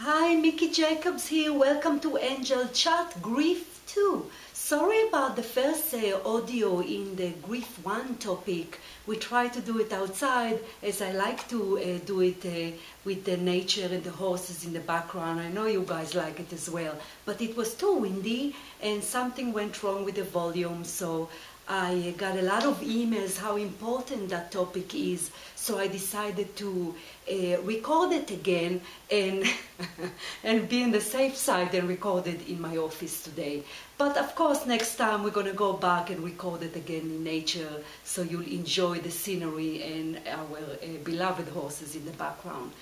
Hi, Mickey Jacobs here. Welcome to Angel Chat Grief 2. Sorry about the first audio in the Grief 1 topic. We try to do it outside as I like to do it with the nature and the horses in the background. I know you guys like it as well. But it was too windy and something went wrong with the volume, so I got a lot of emails how important that topic is, so I decided to record it again and and be on the safe side and record it in my office today. But of course next time we're going to go back and record it again in nature, so you'll enjoy the scenery and our beloved horses in the background.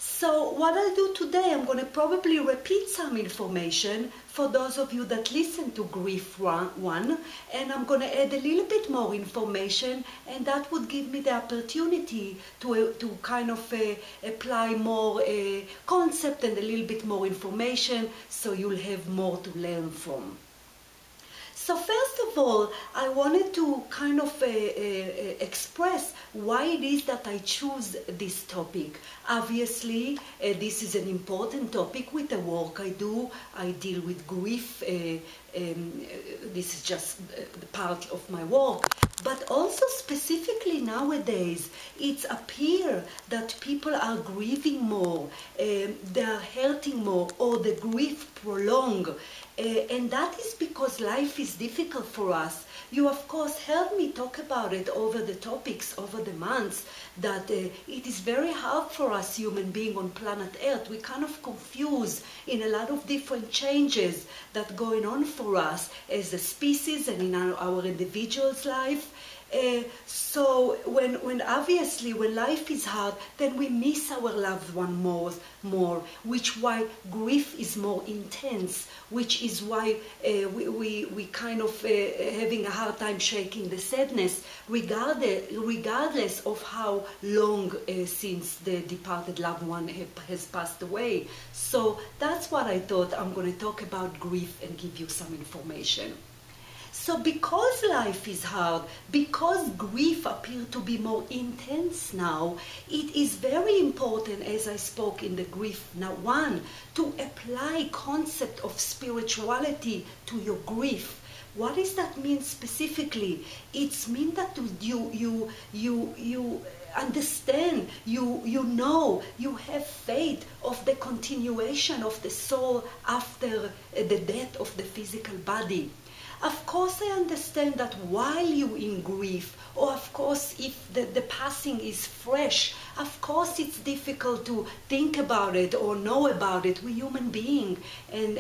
So what I'll do today, I'm going to probably repeat some information for those of you that listen to Grief 1, and I'm going to add a little bit more information, and that would give me the opportunity to kind of apply more concept and a little bit more information, so you'll have more to learn from. So first of all, I wanted to kind of express why it is that I choose this topic. Obviously, this is an important topic with the work I do. I deal with grief. This is just part of my work. But also specifically nowadays, it's appear that people are grieving more, they are hurting more, or the grief prolong. And that is because life is difficult for us. You of course heard me talk about it over the topics, over the months, that it is very hard for us human beings on planet Earth. We kind of confuse in a lot of different changes that going on for us as a species and in our individual's life. So when obviously when life is hard, then we miss our loved one more, which why grief is more intense, which is why we kind of having a hard time shaking the sadness, regardless of how long since the departed loved one has passed away. So that's what I thought I'm going to talk about grief and give you some information. So because life is hard, because grief appears to be more intense now, it is very important, as I spoke in the Grief 1, to apply concept of spirituality to your grief. What does that mean specifically? It means that you understand, you know, you have faith of the continuation of the soul after the death of the physical body. Of course, I understand that while you're in grief, or of course if the passing is fresh, of course it's difficult to think about it or know about it. We're human beings, and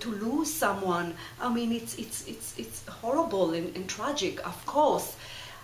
to lose someone, I mean, it's horrible and tragic, of course.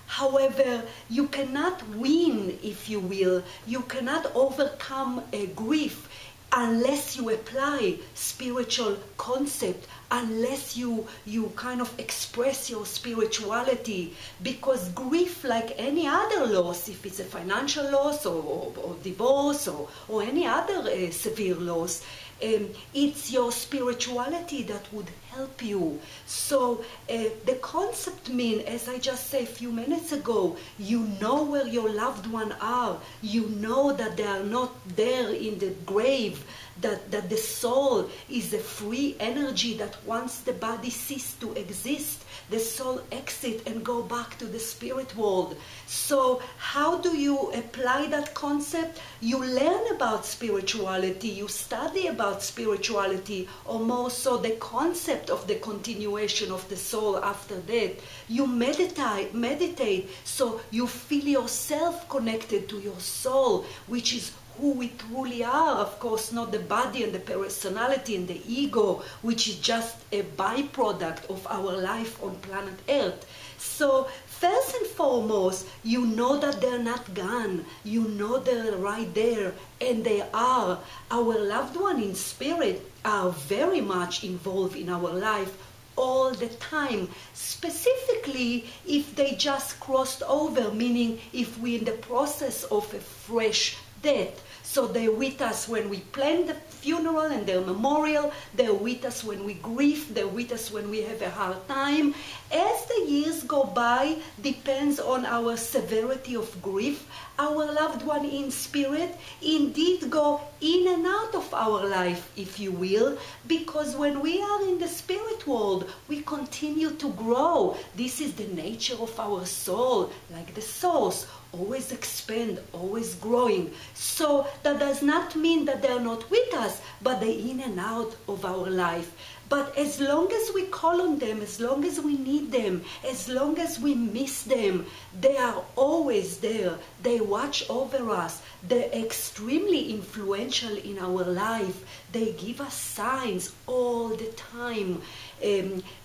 However, you cannot win, if you will, you cannot overcome a grief unless you apply spiritual concept, unless you kind of express your spirituality, because grief, like any other loss, if it's a financial loss or divorce or any other severe loss, it's your spirituality that would help you. So the concept means, as I just said a few minutes ago, you know where your loved ones are. You know that they are not there in the grave, that the soul is a free energy, that once the body ceases to exist, the soul exits and go back to the spirit world. So how do you apply that concept? You learn about spirituality, you study about spirituality, or more so the concept of the continuation of the soul after death. You meditate, so you feel yourself connected to your soul, which is who we truly are, of course, not the body and the personality and the ego, which is just a byproduct of our life on planet Earth. So first and foremost, you know that they're not gone. You know they're right there, and they are. Our loved ones in spirit are very much involved in our life all the time, specifically if they just crossed over, meaning if we're in the process of a fresh death. So they're with us when we plan the funeral and their memorial. They're with us when we grieve. They're with us when we have a hard time. As the years go by, depends on our severity of grief. Our loved one in spirit indeed go in and out of our life, if you will, because when we are in the spirit world, we continue to grow. This is the nature of our soul, like the source, always expand, always growing. So that does not mean that they're not with us, but they're in and out of our life. But as long as we call on them, as long as we need them, as long as we miss them, they are always there. They watch over us. They're extremely influential in our life. They give us signs all the time,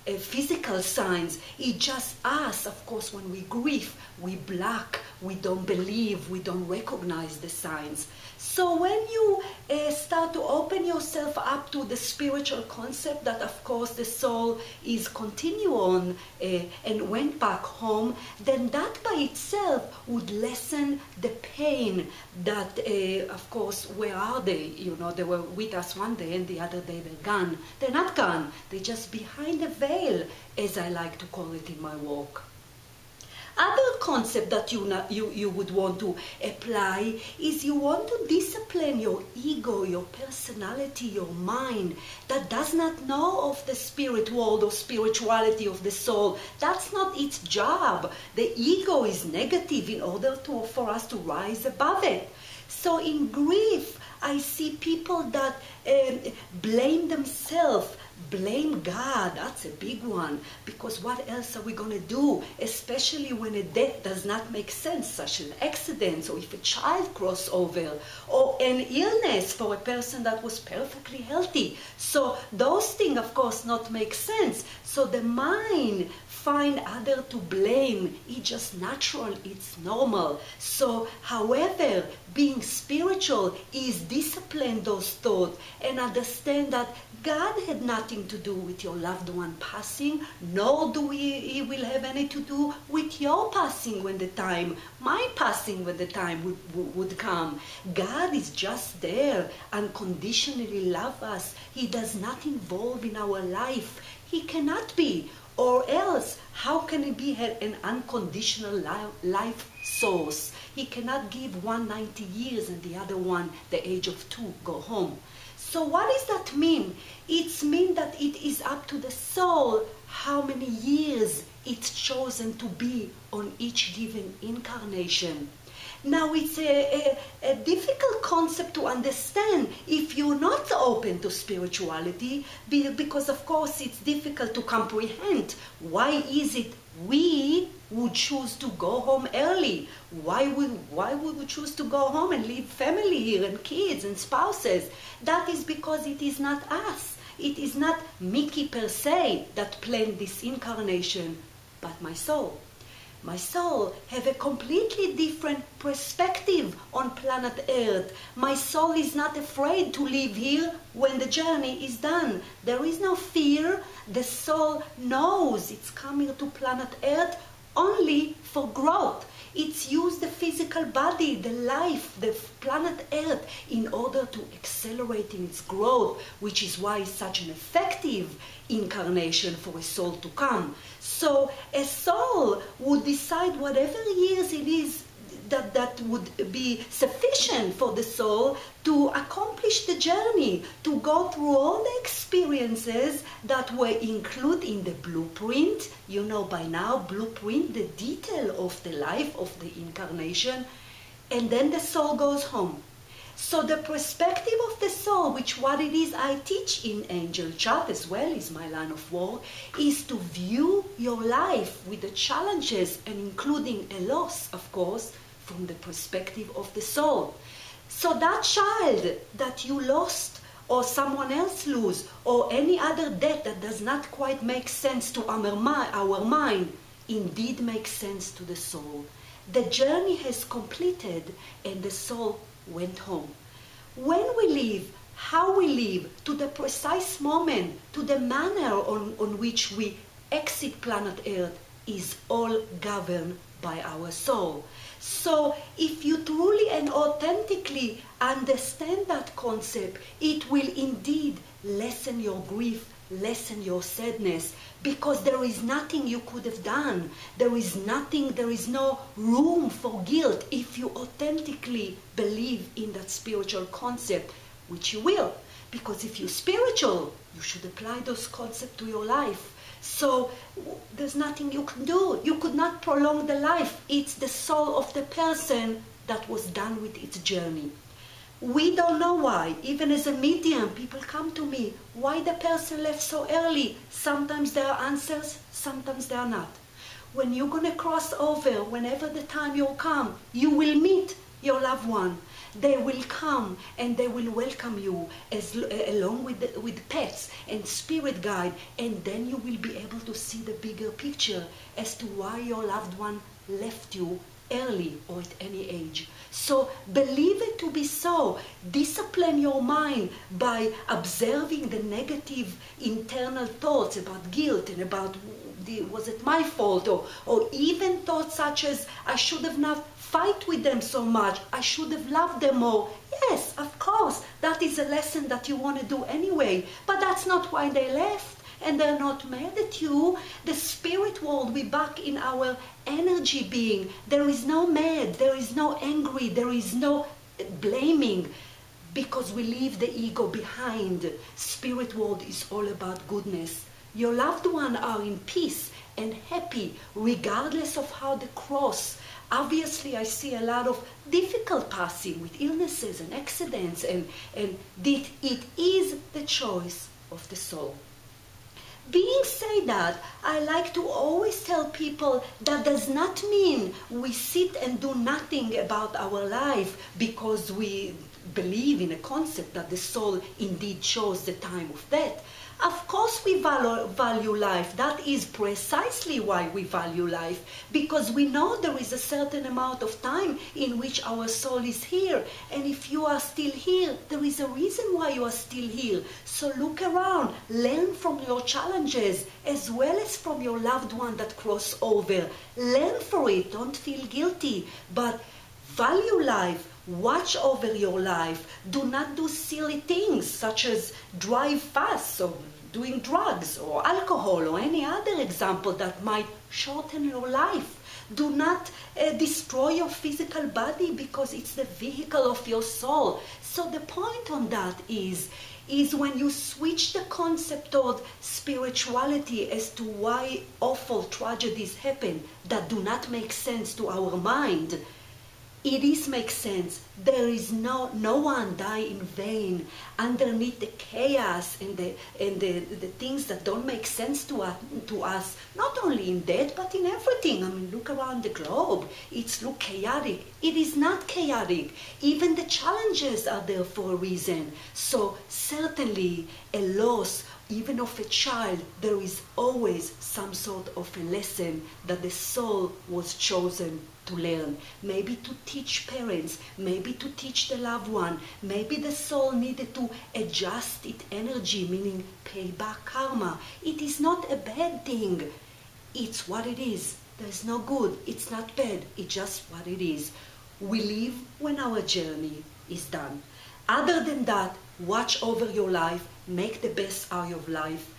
physical signs. It's just us, of course, when we grieve, we block, we don't believe, we don't recognize the signs. So when you start to open yourself up to the spiritual concept that, of course, the soul is continue on and went back home, then that by itself would lessen the pain that, of course, where are they? You know, they were with us one day and the other day they're gone. They're not gone. They're just behind the veil, as I like to call it in my work. Other concept that you would want to apply is you want to discipline your ego, your personality, your mind that does not know of the spirit world or spirituality of the soul. That's not its job. The ego is negative in order for us to rise above it. So in grief, I see people that blame themselves, blame God. That's a big one, because what else are we going to do, especially when a death does not make sense, such an accident, or if a child cross over, or an illness for a person that was perfectly healthy. So those things, of course, not make sense. So the mind find other to blame. It's just natural, it's normal. So, however, being spiritual is discipline those thoughts and understand that God had nothing to do with your loved one passing, nor do he will have any to do with your passing when the time, my passing when the time would come. God is just there, unconditionally love us. He does not involve in our life. He cannot be. Or else, how can he be an unconditional life source? He cannot give one 90 years and the other one the age of 2, go home. So what does that mean? It means that it is up to the soul how many years it's chosen to be on each given incarnation. Now it's a difficult concept to understand if you're not open to spirituality, because of course it's difficult to comprehend. Why is it we would choose to go home early? Why would we choose to go home and leave family here and kids and spouses? That is because it is not us. It is not Mickey per se that planned this incarnation, but my soul. My soul have a completely different perspective on planet Earth. My soul is not afraid to live here when the journey is done. There is no fear. The soul knows it's coming to planet Earth only for growth. It's used the physical body, the life, the planet Earth in order to accelerate in its growth, which is why it's such an effective incarnation for a soul to come. So a soul would decide whatever years it is that would be sufficient for the soul to accomplish the journey, to go through all the experiences that were included in the blueprint. You know by now, blueprint, the detail of the life of the incarnation, and then the soul goes home. So the perspective of the soul, which what it is I teach in Angel Chart as well is my line of work, is to view your life with the challenges and including a loss, of course, from the perspective of the soul. So that child that you lost or someone else lose or any other death that does not quite make sense to our mind, indeed makes sense to the soul. The journey has completed and the soul went home. When we live, how we live, to the precise moment, to the manner on which we exit planet Earth is all governed by our soul. So if you truly and authentically understand that concept, it will indeed lessen your grief, lessen your sadness, because there is nothing you could have done. There is nothing, there is no room for guilt if you authentically believe in that spiritual concept, which you will. Because if you're spiritual, you should apply those concepts to your life. So there's nothing you can do. You could not prolong the life. It's the soul of the person that was done with its journey. We don't know why. Even as a medium, people come to me, why the person left so early? Sometimes there are answers, sometimes there are not. When you're going to cross over, whenever the time you'll come, you will meet your loved one. They will come and they will welcome you along with pets and spirit guide, and then you will be able to see the bigger picture as to why your loved one left you early or at any age. So believe it to be so. Discipline your mind by observing the negative internal thoughts about guilt and about was it my fault, or even thoughts such as I should have not fight with them so much, I should have loved them more. Yes, of course, that is a lesson that you want to do anyway, but that's not why they left. And they're not mad at you. The spirit world, we're back in our energy being. There is no mad, there is no angry, there is no blaming, because we leave the ego behind. Spirit world is all about goodness. Your loved ones are in peace and happy, regardless of how they cross. Obviously, I see a lot of difficult passing with illnesses and accidents, and it is the choice of the soul. Being said that, I like to always tell people that does not mean we sit and do nothing about our life because we believe in a concept that the soul indeed chose the time of death. Of course we value life. That is precisely why we value life, because we know there is a certain amount of time in which our soul is here. And if you are still here, there is a reason why you are still here. So look around, learn from your challenges as well as from your loved one that cross over. Learn for it, don't feel guilty, but value life. Watch over your life. Do not do silly things such as drive fast or doing drugs or alcohol or any other example that might shorten your life. Do not destroy your physical body because it's the vehicle of your soul. So the point on that is when you switch the concept of spirituality as to why awful tragedies happen that do not make sense to our mind, it makes sense. There is no one die in vain underneath the chaos and the things that don't make sense to us, not only in death but in everything. I mean, look around the globe. It's look chaotic. It is not chaotic. Even the challenges are there for a reason. So certainly a loss, even of a child, there is always some sort of a lesson that the soul was chosen to learn. Maybe to teach parents, maybe to teach the loved one, maybe the soul needed to adjust its energy, meaning pay back karma. It is not a bad thing. It's what it is. There's no good. It's not bad. It's just what it is. We live when our journey is done. Other than that, watch over your life. Make the best out of life.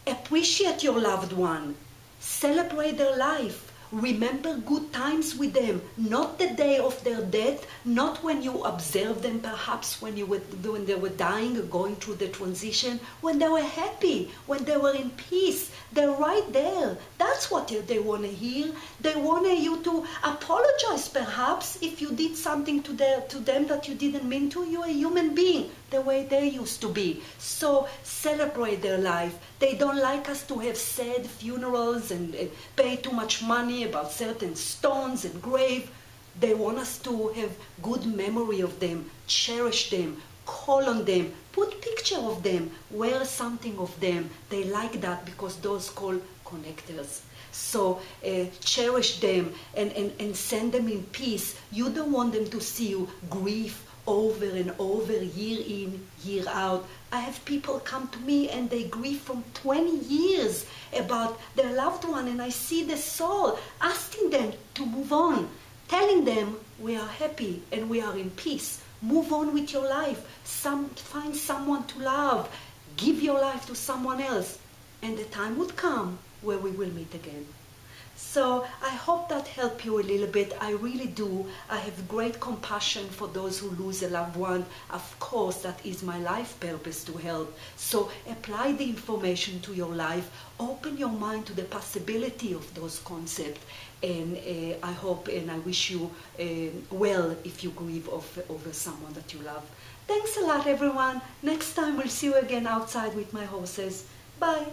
Appreciate your loved one. Celebrate their life. Remember good times with them, not the day of their death, not when you observed them perhaps when they were dying or going through the transition, when they were happy, when they were in peace. They're right there. That's what they want to hear. They want you to apologize perhaps if you did something to them that you didn't mean to. You're a human being, the way they used to be. So celebrate their life. They don't like us to have sad funerals and pay too much money about certain stones and grave. They want us to have good memory of them, cherish them, call on them, put picture of them, wear something of them. They like that because those call connectors. So cherish them and send them in peace. You don't want them to see you grieve over and over, year in, year out. I have people come to me and they grieve from 20 years about their loved one, and I see the soul asking them to move on, telling them we are happy and we are in peace. Move on with your life. Find someone to love. Give your life to someone else. And the time would come where we will meet again. So I hope that helped you a little bit. I really do. I have great compassion for those who lose a loved one. Of course, that is my life purpose, to help. So apply the information to your life. Open your mind to the possibility of those concepts. And I hope and I wish you well if you grieve over someone that you love. Thanks a lot, everyone. Next time we'll see you again outside with my horses. Bye.